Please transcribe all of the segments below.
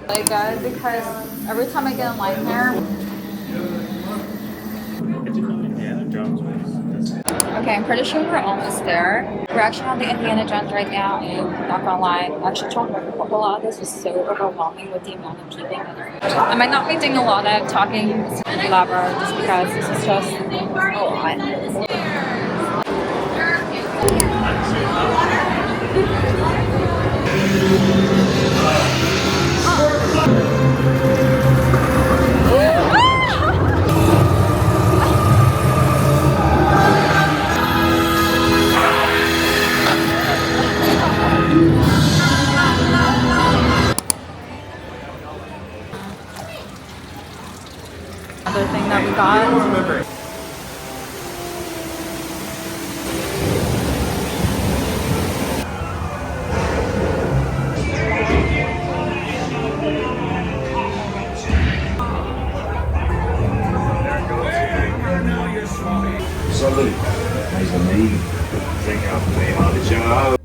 Really good because every time I get in line here. Okay, I'm pretty sure we're almost there. We're actually on the Indiana Jones right now, and not gonna lie, actually trying to record a lot of this was so overwhelming with the amount of keeping. I might not be doing a lot of talking elaborate just because this is just a lot. Another thing that we got. Salute. Nice to meet you. Check out the hello.mshannahyu.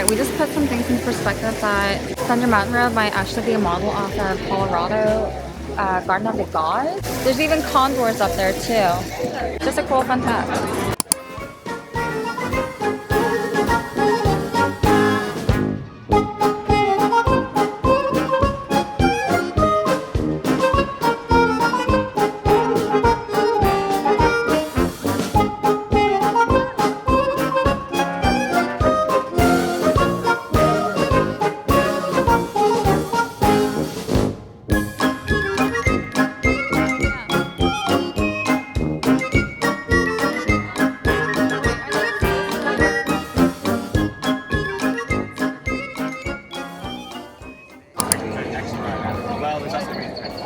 We just put some things in perspective that Thunder Mountain Road might actually be a model off of Colorado Garden of the Gods. There's even condors up there too. Just a cool fun fact.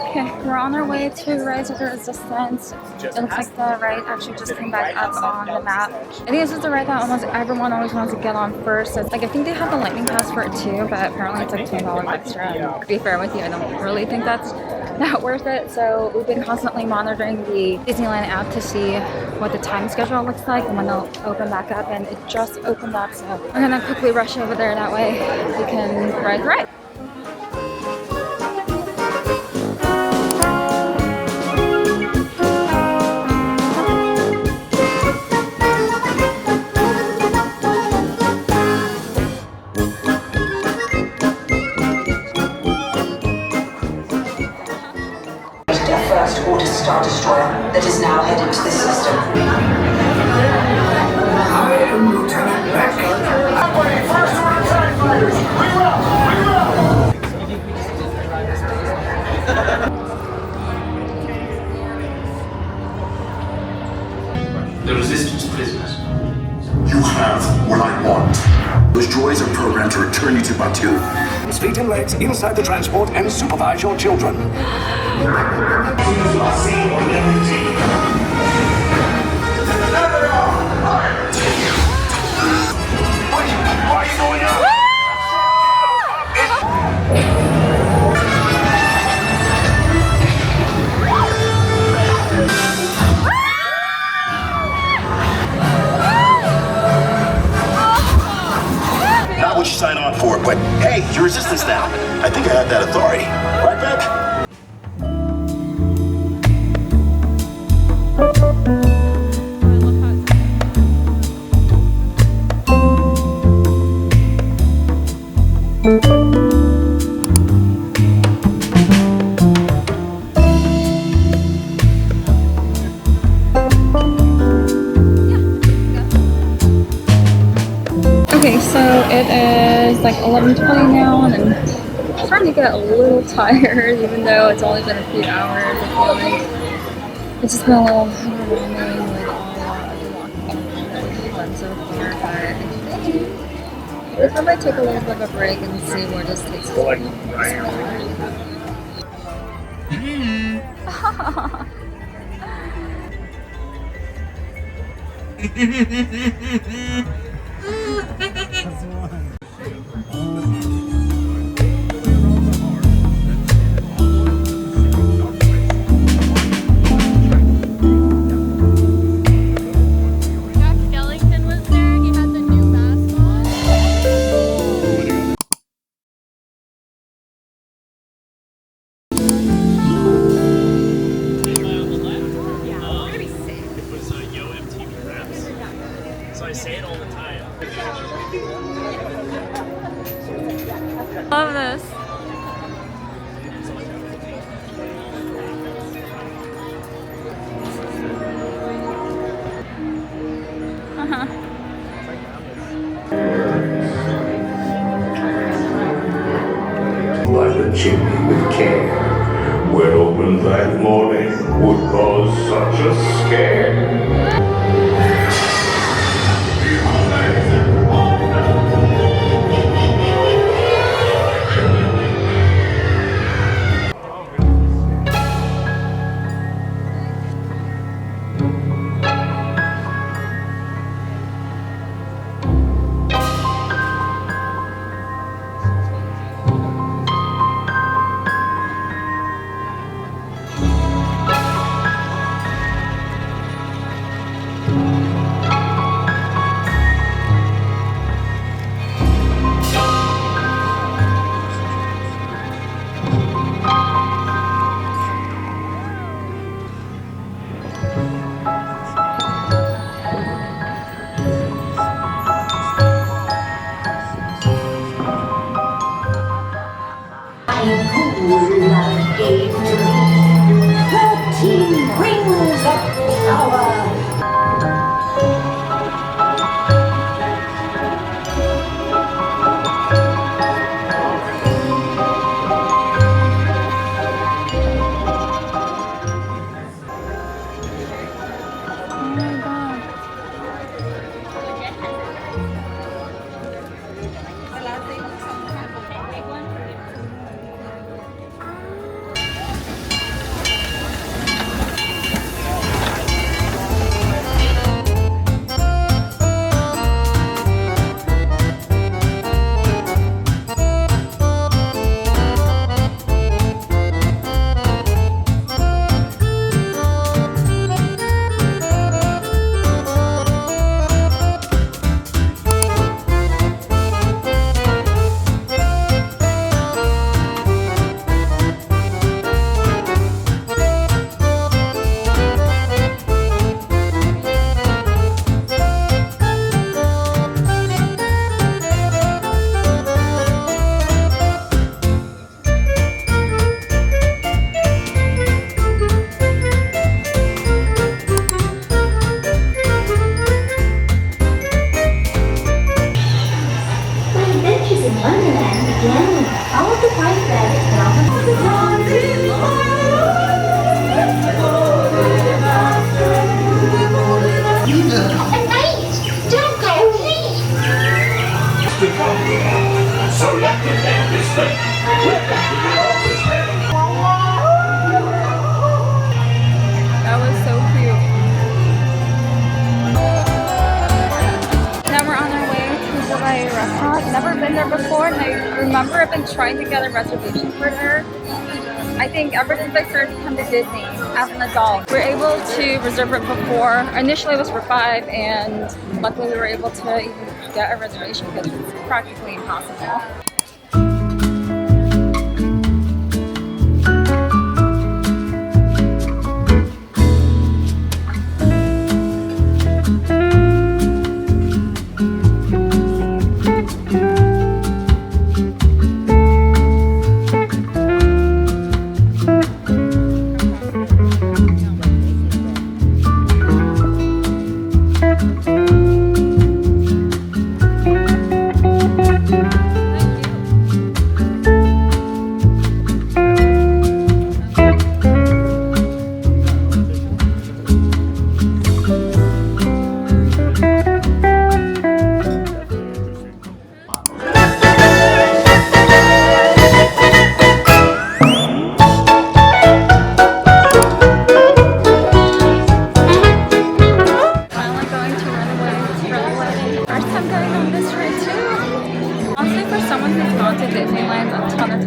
Okay, we're on our way to Rise of the Resistance. It looks like the ride actually just came back up on the map. I think this is the ride that almost everyone always wants to get on first. So it's like, I think they have the lightning pass for it too, but apparently it's like $10 extra. And to be fair with you, I don't really think that's not worth it. So we've been constantly monitoring the Disneyland app to see what the time schedule looks like and when they'll open back up, and it just opened up. So I'm gonna quickly rush over there, that way we can ride the ride. First order Star Destroyer that is now headed to the system. I am Lieutenant Beck. First order attack fighters. The resistance prisoners. You have what I want. Those droids are programmed to return you to Batu. Feet and legs inside the transport and supervise your children. Why are you going up? Not what you sign on for, but hey, you're resistance now. I think I have that authority. Right, Beck? Okay, so it is like 11:20 now, and I'm starting to get a little tired, even though it's only been a few hours. I feel like it's just been a little overwhelming with all the walking that we've done so far. But I might take a little bit of a break and see where this takes us. Love this. By the chimney with care. When opened that morning would cause such a scare. Love gave to me 13 rings of power. That was so cute. Now we're on our way to the Hawaii restaurant. Never been there before, and I remember I've been trying to get a reservation for there. I think ever since I started to come to Disney as an adult, we were able to reserve it before. Initially it was for 5, and luckily we were able to even get a reservation because it's practically impossible.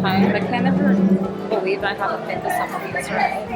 time. I can't ever believe I haven't been to some of these rides.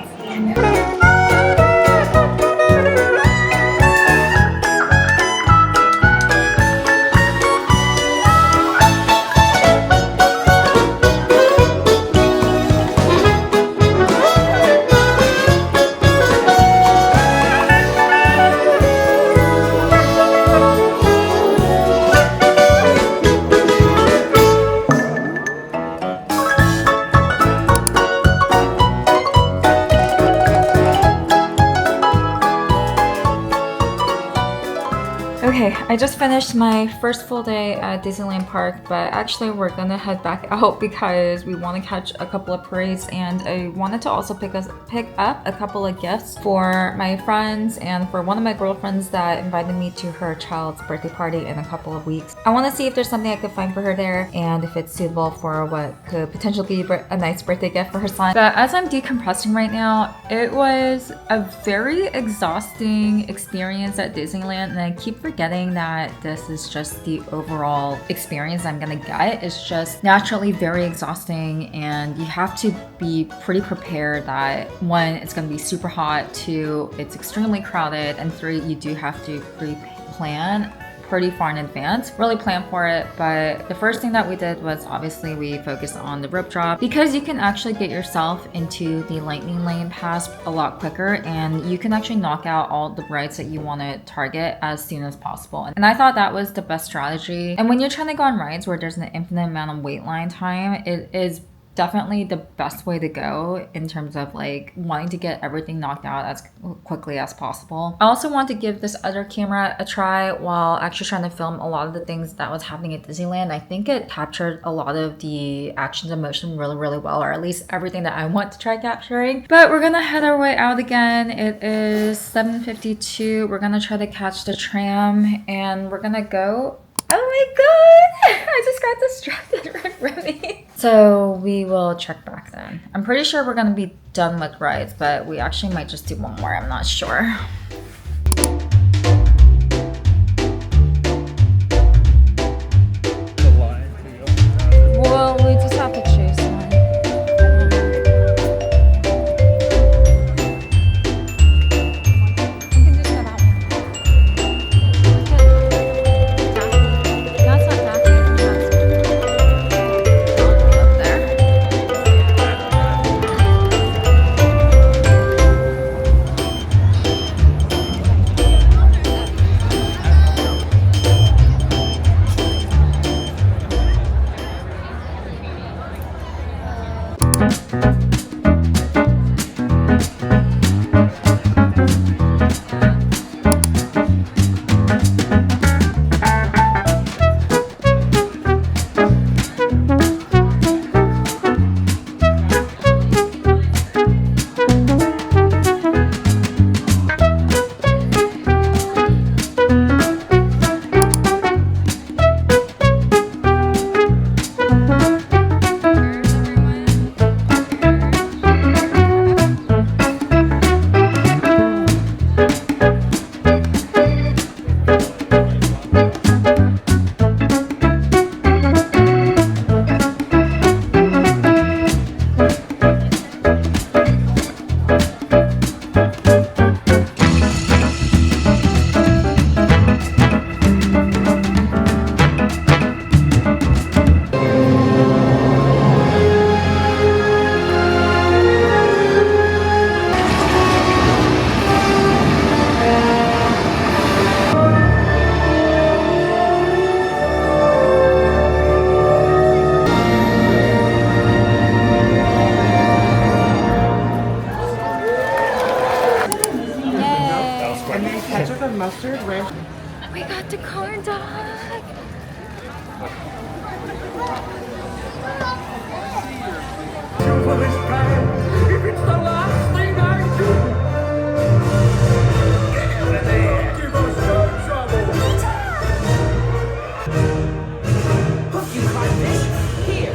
Okay, I just finished my first full day at Disneyland Park, but actually we're gonna head back out because we want to catch a couple of parades, and I wanted to also pick up a couple of gifts for my friends and for one of my girlfriends that invited me to her child's birthday party in a couple of weeks. I want to see if there's something I could find for her there and if it's suitable for what could potentially be a nice birthday gift for her son. But as I'm decompressing right now, it was a very exhausting experience at Disneyland, and I keep forgetting that this is just the overall experience I'm gonna get. It's just naturally very exhausting, and you have to be pretty prepared that 1, it's gonna be super hot, 2, it's extremely crowded, and 3, you do have to pre-plan pretty far in advance, really plan for it. But the first thing that we did was obviously we focused on the rope drop, because you can actually get yourself into the lightning lane pass a lot quicker, and you can actually knock out all the rides that you want to target as soon as possible. And I thought that was the best strategy. And when you're trying to go on rides where there's an infinite amount of wait line time, it is definitely the best way to go in terms of like wanting to get everything knocked out as quickly as possible. I also want to give this other camera a try while actually trying to film a lot of the things that was happening at Disneyland. I think it captured a lot of the actions and motion really well, or at least everything that I want to try capturing. But we're gonna head our way out again. It is 7:52. We're gonna try to catch the tram and we're gonna go. Oh my god! I just got distracted right from me. So we will check back then. I'm pretty sure we're gonna be done with rides, but we actually might just do one more. I'm not sure. Well, we just have to choose one. We can just go that one. That's not Daphne. That's up there. We got the corn dog. If it's the last thing I do, get out of there. Give us no trouble. Hook, you codfish. Here.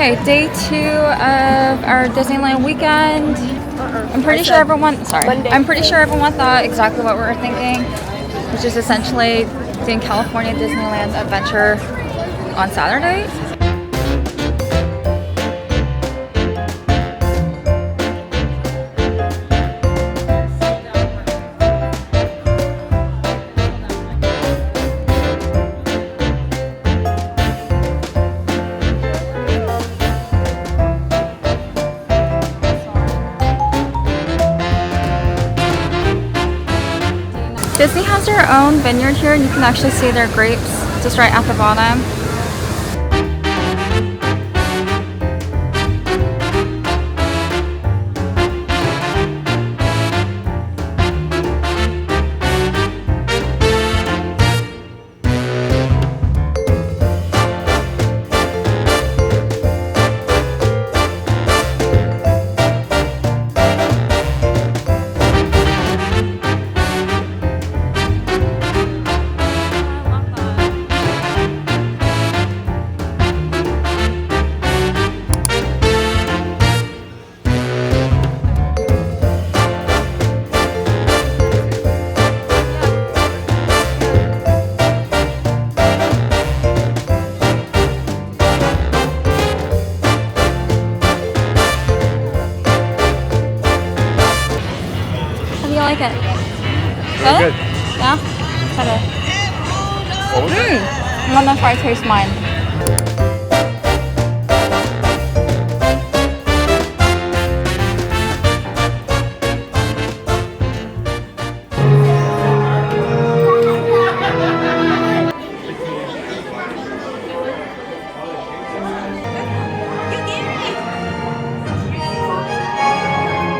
Okay, day 2 of our Disneyland weekend. I'm pretty sure everyone thought exactly what we were thinking, which is essentially doing California Disneyland Adventure on Saturday. Disney has their own vineyard here, and you can actually see their grapes just right at the bottom. Like it? Good? Yeah? Okay. I'm not sure I taste mine.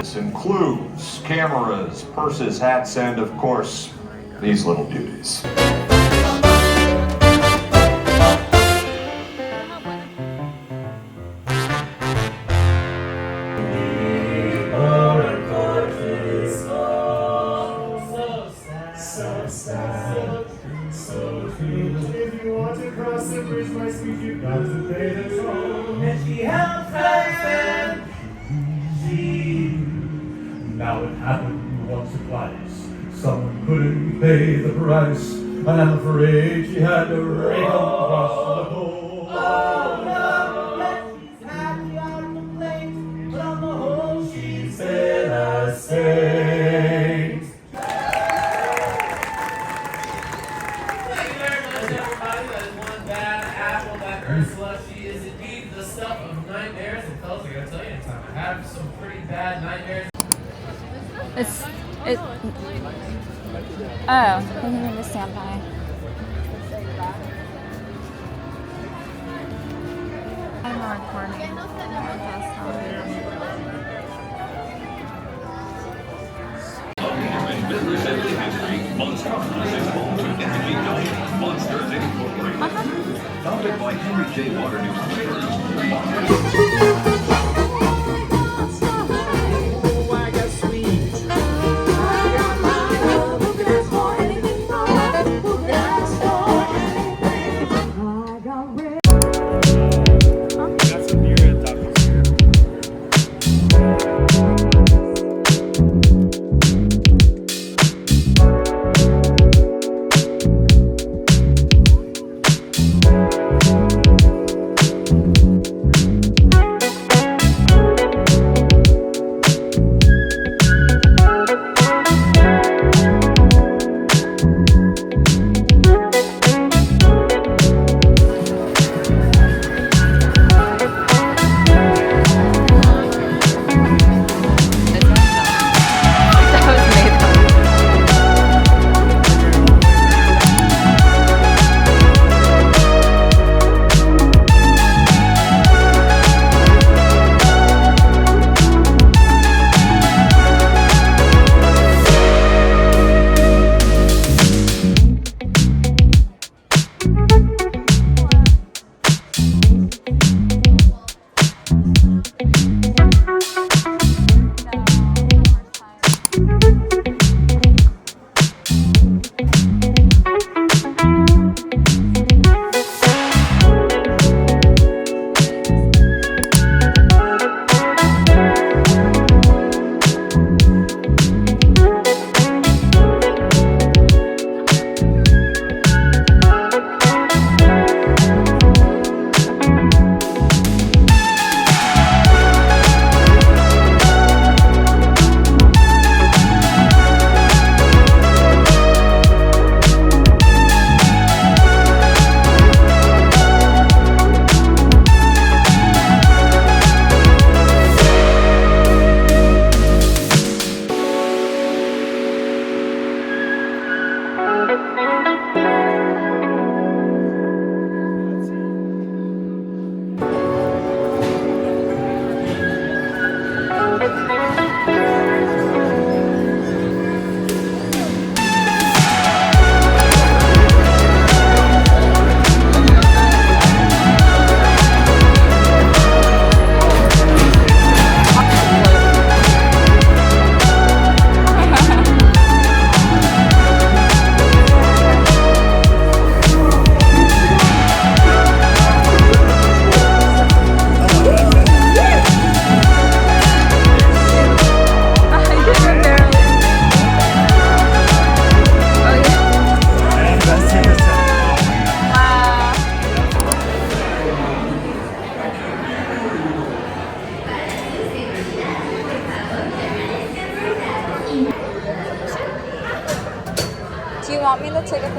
This includes cameras, purses, hats, and of course, these little beauties. If you want to cross the bridge, my sweet, you've got to pay the toll. And she held fast and now it happened once or twice. Someone couldn't pay the price, and I'm afraid she had to rake across the pole. Oh no, she's happy on the plate, but on the whole she's been a saint. Thank you very much, everybody. That is one bad apple. That Ursula, she is indeed the stuff of nightmares. And fellas, I gotta tell you, anytime I have some pretty bad nightmares. Oh, they need to stand by. I'm not recording. Founded by Henry J. Waterdew.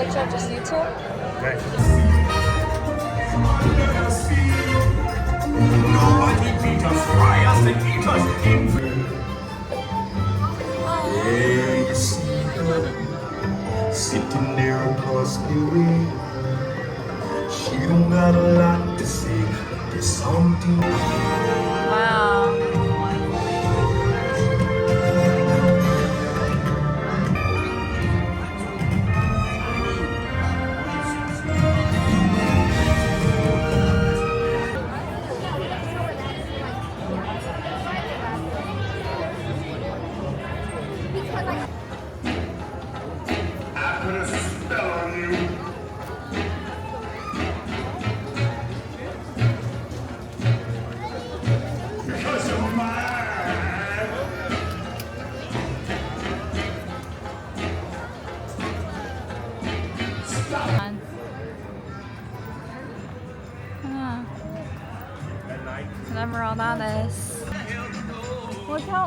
picture of just you two? Okay. Nobody beat us, fry us, and eat us in. Yeah, you see her sitting there across the way. She don't got a lot to say. There's something. Wow. I put a spell on you. Because you're mine. Whatever all that is. Look how.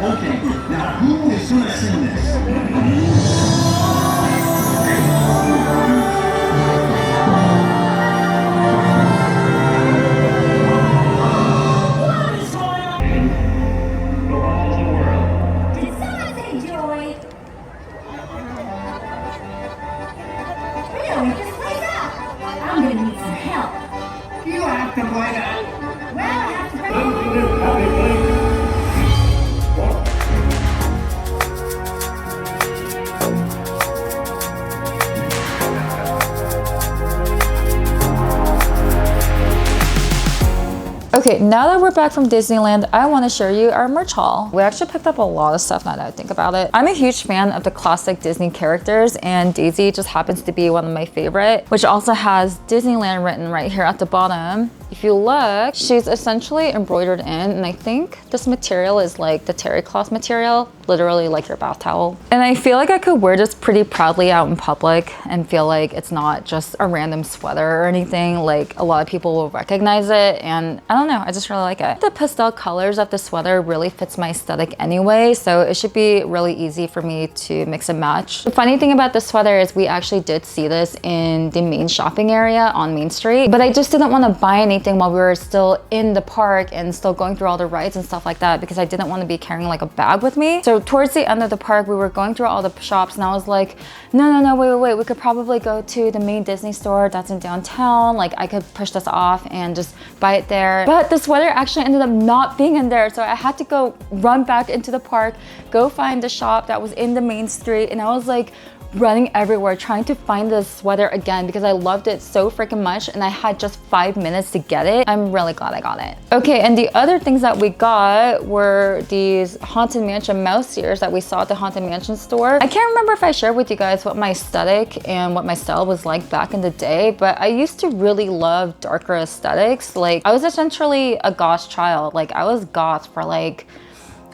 Okay, now who is gonna sing this? Did someone say joy? Really, this place up. I'm gonna need some help. You have to play that. Well, I have to bring Okay, now that we're back from Disneyland, I want to show you our merch haul. We actually picked up a lot of stuff now that I think about it. I'm a huge fan of the classic Disney characters, and Daisy just happens to be one of my favorite, which also has Disneyland written right here at the bottom. If you look, she's essentially embroidered in, and I think this material is like the terry cloth material, literally like your bath towel. And I feel like I could wear this pretty proudly out in public and feel like it's not just a random sweater or anything. Like, a lot of people will recognize it, and I don't know, I just really like it. The pastel colors of the sweater really fits my aesthetic anyway, so it should be really easy for me to mix and match. The funny thing about this sweater is we actually did see this in the main shopping area on Main Street, but I just didn't want to buy anything while we were still in the park and still going through all the rides and stuff like that, because I didn't want to be carrying like a bag with me. So towards the end of the park, we were going through all the shops, and I was like, no, wait, we could probably go to the main Disney store that's in downtown. Like, I could push this off and just buy it there. But the sweater actually ended up not being in there, so I had to go run back into the park, go find the shop that was in the main street, and I was like running everywhere trying to find this sweater again because I loved it so freaking much, and I had just 5 minutes to get it. I'm really glad I got it. Okay, and the other things that we got were these Haunted Mansion mouse ears that we saw at the Haunted Mansion store. I can't remember if I shared with you guys what my aesthetic and what my style was like back in the day, but I used to really love darker aesthetics. Like, I was essentially a goth child. Like, I was goth for like,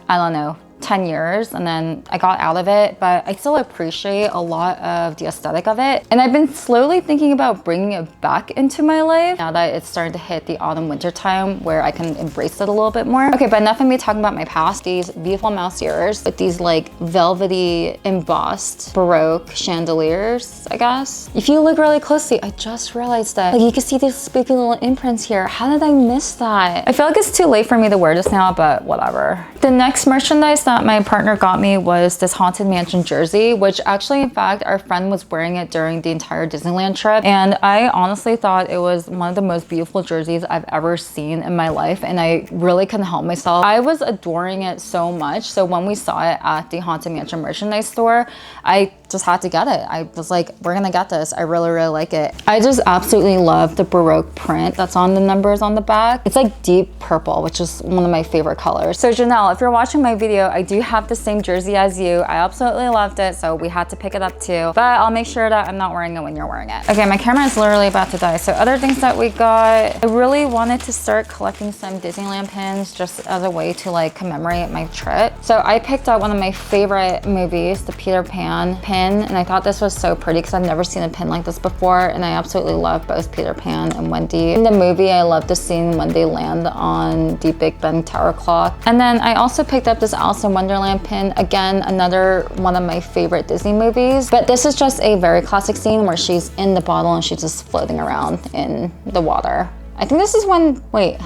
I don't know, 10 years, and then I got out of it, but I still appreciate a lot of the aesthetic of it. And I've been slowly thinking about bringing it back into my life now that it's starting to hit the autumn winter time where I can embrace it a little bit more. Okay, but enough of me talking about my past. These beautiful mouse ears with these like velvety embossed Baroque chandeliers, I guess. If you look really closely, I just realized that like you can see these spooky little imprints here. How did I miss that? I feel like it's too late for me to wear this now, but whatever. The next merchandise that my partner got me was this Haunted Mansion jersey, which actually, in fact, our friend was wearing it during the entire Disneyland trip. And I honestly thought it was one of the most beautiful jerseys I've ever seen in my life. And I really couldn't help myself. I was adoring it so much. So when we saw it at the Haunted Mansion merchandise store, I just had to get it. I was like, we're gonna get this. I really, really like it. I just absolutely love the Baroque print that's on the numbers on the back. It's like deep purple, which is one of my favorite colors. So Janelle, if you're watching my video, I do have the same jersey as you. I absolutely loved it, so we had to pick it up too. But I'll make sure that I'm not wearing it when you're wearing it. Okay, my camera is literally about to die. So other things that we got, I really wanted to start collecting some Disneyland pins just as a way to like commemorate my trip. So I picked up one of my favorite movies, the Peter Pan pin, and I thought this was so pretty because I've never seen a pin like this before, and I absolutely love both Peter Pan and Wendy. In the movie, I love the scene when they land on the Big Ben Tower clock. And then I also picked up this Alice in Wonderland pin, again, another one of my favorite Disney movies, but this is just a very classic scene where she's in the bottle and she's just floating around in the water. I think this is when, wait,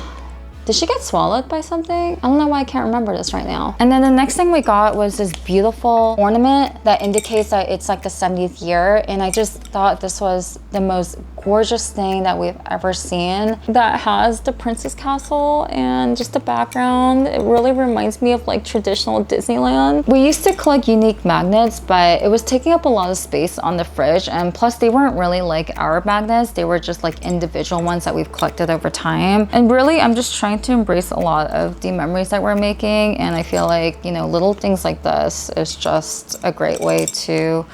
did she get swallowed by something? I don't know why I can't remember this right now. And then the next thing we got was this beautiful ornament that indicates that it's like the 70th year. And I just thought this was the most gorgeous thing that we've ever seen, that has the Princess Castle and just the background. It really reminds me of like traditional Disneyland. We used to collect unique magnets, but it was taking up a lot of space on the fridge. And plus they weren't really like our magnets. They were just like individual ones that we've collected over time. And really, I'm just trying to embrace a lot of the memories that we're making. And I feel like, you know, little things like this is just a great way to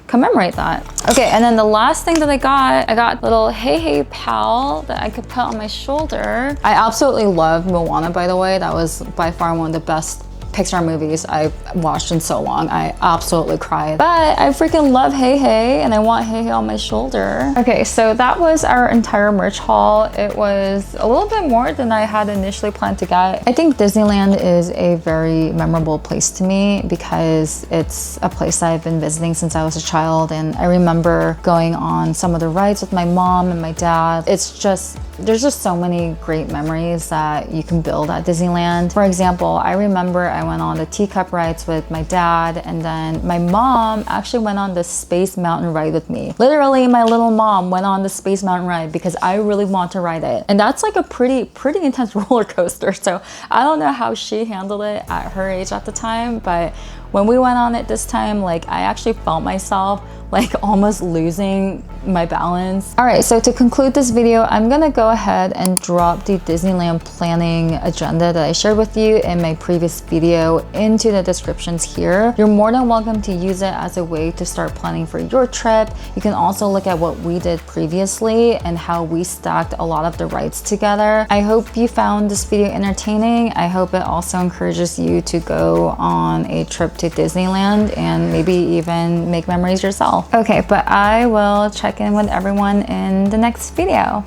commemorate that. Okay, and then the last thing that I got little Hey Hey Pal that I could put on my shoulder. I absolutely love Moana, by the way. That was by far one of the best Pixar movies I've watched in so long. I absolutely cried. But I freaking love Hey Hey, and I want Hey Hey on my shoulder. Okay, so that was our entire merch haul. It was a little bit more than I had initially planned to get. I think Disneyland is a very memorable place to me because it's a place that I've been visiting since I was a child, and I remember going on some of the rides with my mom and my dad. It's just, there's just so many great memories that you can build at Disneyland. For example, I remember I went on the teacup rides with my dad, and then my mom actually went on the Space Mountain ride with me. Literally, my little mom went on the Space Mountain ride because I really want to ride it. And that's like a pretty intense roller coaster. So I don't know how she handled it at her age at the time, but when we went on it this time, like I actually felt myself like almost losing my balance. All right, so to conclude this video, I'm gonna go ahead and drop the Disneyland planning agenda that I shared with you in my previous video into the descriptions here. You're more than welcome to use it as a way to start planning for your trip. You can also look at what we did previously and how we stacked a lot of the rides together. I hope you found this video entertaining. I hope it also encourages you to go on a trip to Disneyland and maybe even make memories yourself. Okay, but I will check in with everyone in the next video.